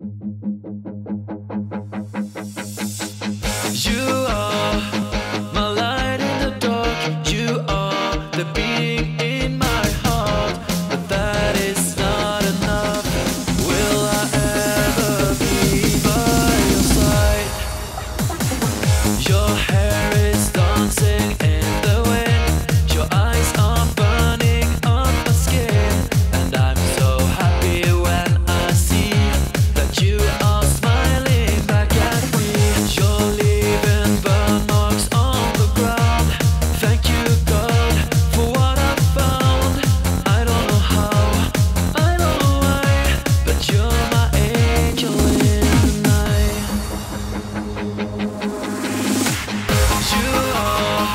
You are my light in the dark. You are the beating in my heart. But that is not enough. Will I ever be by your side? Your hair is dancing in the wind. Your eyes are burning on my skin. And I'm so happy when I see that you are smiling back at me. You're leaving burn marks on the ground. Thank you, God, for what I found. I don't know how, I don't know why, but you're my angel in the night. You are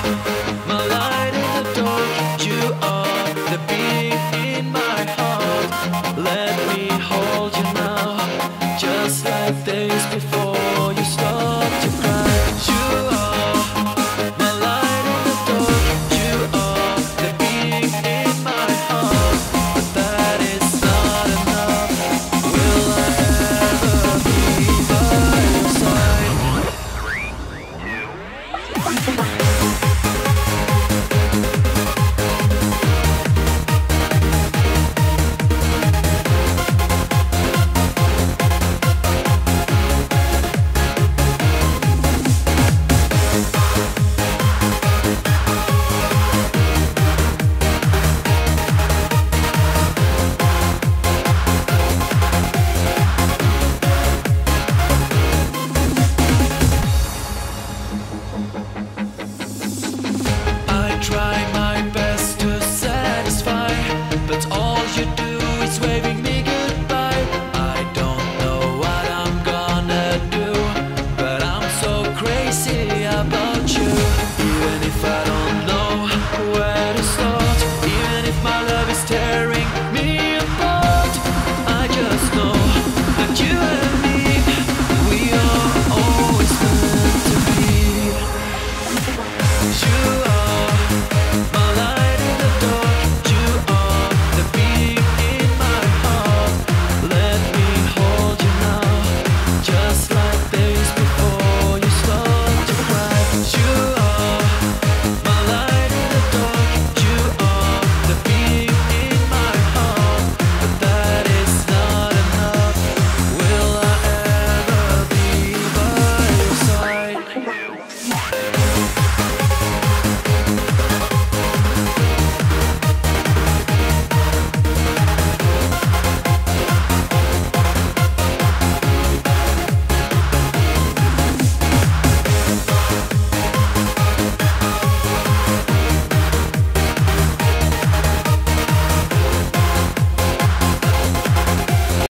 my light in the dark. You are the beat in my heart. Let me hold you now, just like days before.